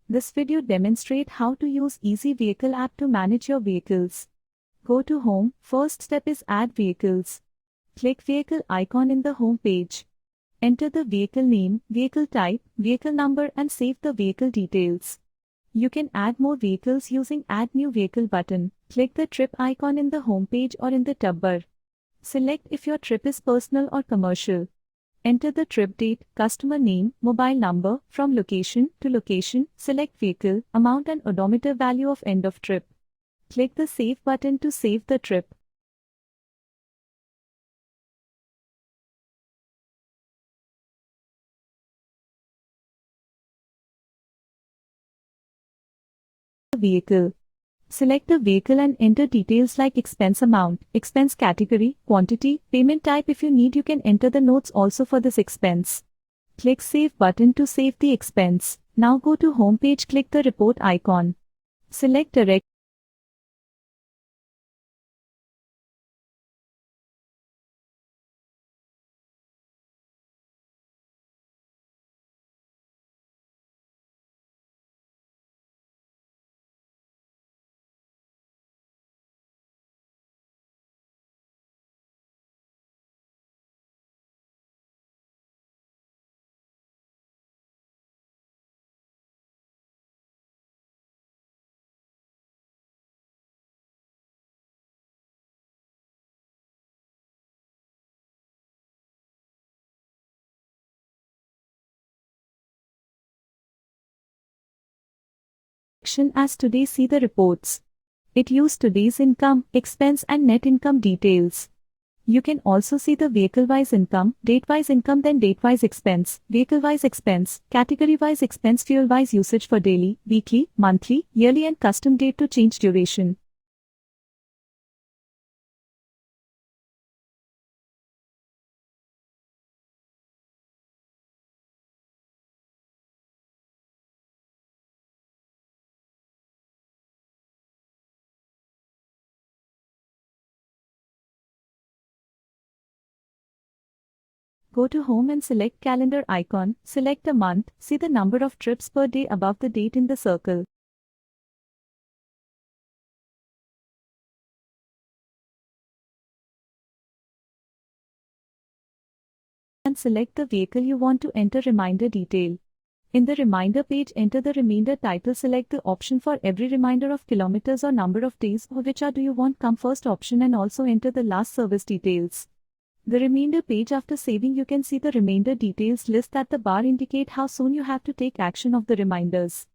This video demonstrates how to use Easy Vehicle app to manage your vehicles. Go to Home. First step is Add Vehicles. Click Vehicle icon in the home page. Enter the vehicle name, vehicle type, vehicle number and save the vehicle details. You can add more vehicles using Add New Vehicle button. Click the trip icon in the home page or in the tab bar. Select if your trip is personal or commercial. Enter the trip date, customer name, mobile number, from location to location, select vehicle, amount and odometer value of end of trip. Click the Save button to save the trip. Vehicle. Select the vehicle and enter details like expense amount, expense category, quantity, payment type. If you need, you can enter the notes also for this expense. Click Save button to save the expense. Now go to home page, click the report icon. Select direct action as today. See the reports. It used today's income, expense and net income details. You can also see the vehicle-wise income, date-wise income, then date-wise expense, vehicle-wise expense, category-wise expense, fuel-wise usage for daily, weekly, monthly, yearly and custom date to change duration. Go to Home and select Calendar icon, select a month, see the number of trips per day above the date in the circle. And select the vehicle you want to enter reminder detail. In the reminder page, enter the reminder title, select the option for every reminder of kilometers or number of days or which do you want come first option and also enter the last service details. The reminder page, after saving you can see the reminder details list at the bar indicate how soon you have to take action of the reminders.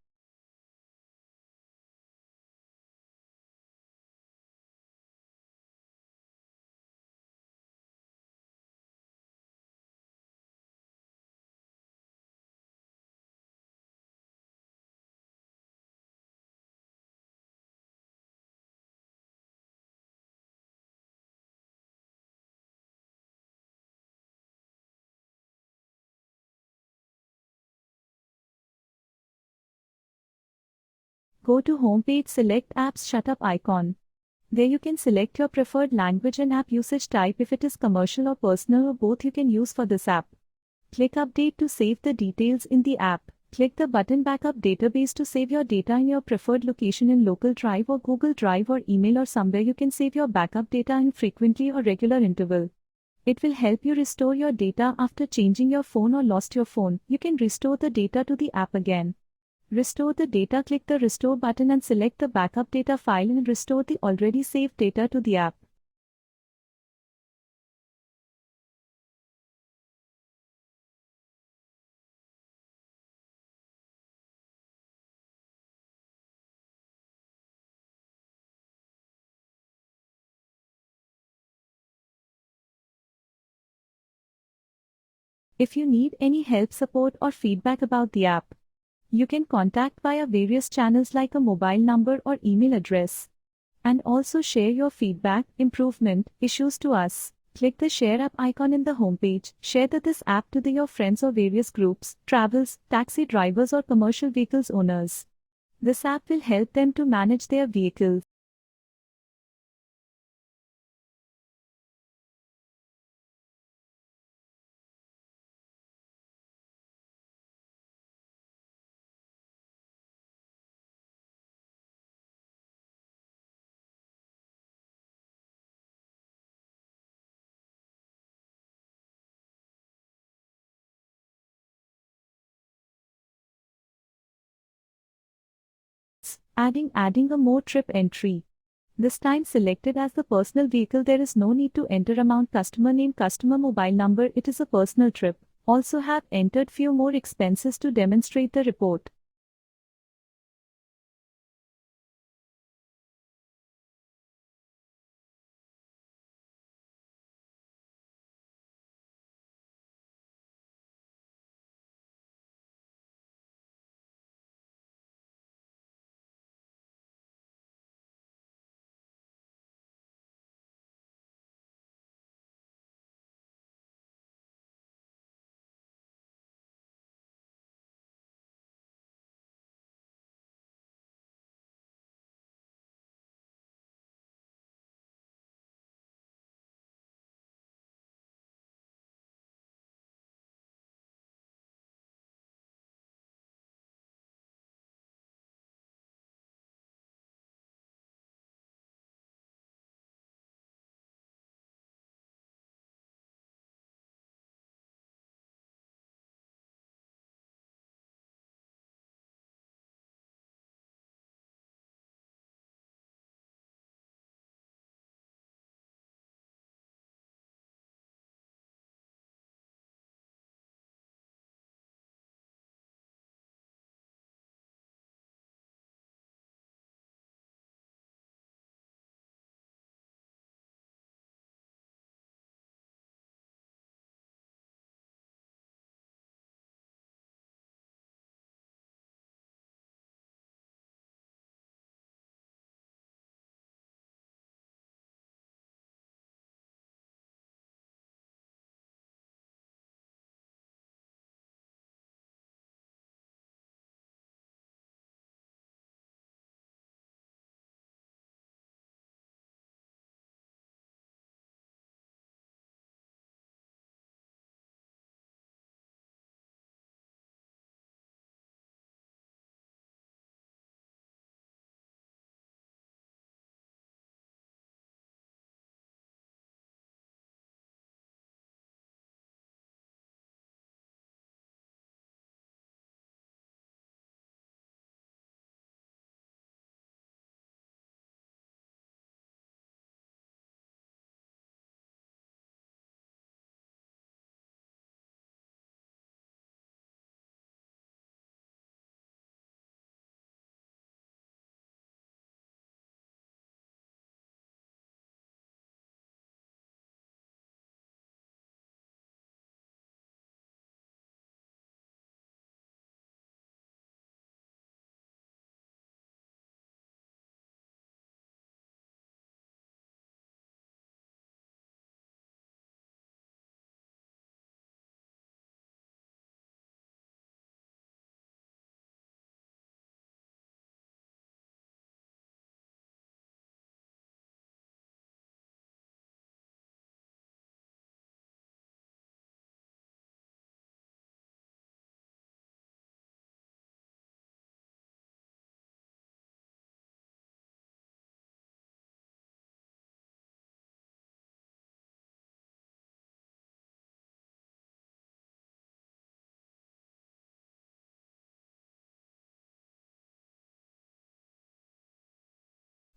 Go to home page, select Apps Setup icon. There you can select your preferred language and app usage type. If it is commercial or personal or both, you can use for this app. Click Update to save the details in the app. Click the button Backup Database to save your data in your preferred location in local drive or Google Drive or email or somewhere. You can save your backup data in frequently or regular interval. It will help you restore your data after changing your phone or lost your phone. You can restore the data to the app again. Restore the data, click the Restore button and select the backup data file and restore the already saved data to the app. If you need any help, support or feedback about the app, you can contact via various channels like a mobile number or email address. And also share your feedback, improvement, issues to us. Click the Share App icon in the homepage. Share this app to your friends or various groups, travels, taxi drivers or commercial vehicles owners. This app will help them to manage their vehicles. Adding a more trip entry. This time selected as the personal vehicle, there is no need to enter amount, customer name, customer mobile number. It is a personal trip. Also have entered few more expenses to demonstrate the report.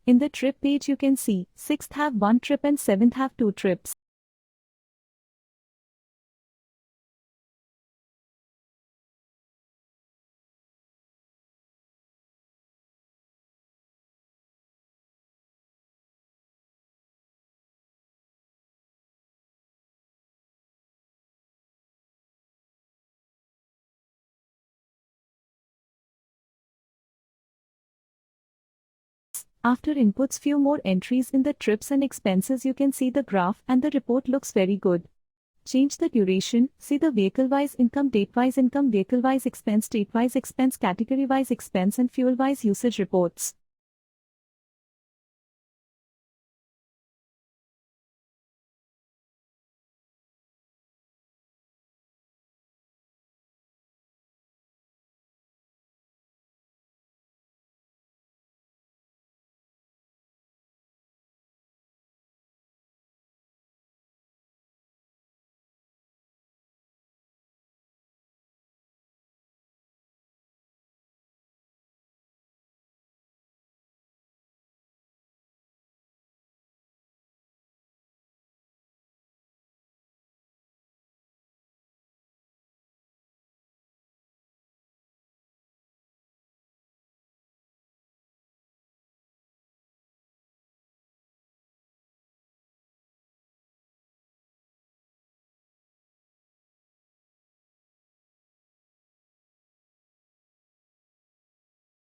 In the trip page you can see 6th have 1 trip and 7th have 2 trips. After inputs few more entries in the trips and expenses, you can see the graph and the report looks very good. Change the duration, see the vehicle-wise income, date-wise income, vehicle-wise expense, date-wise expense, category-wise expense and fuel-wise usage reports.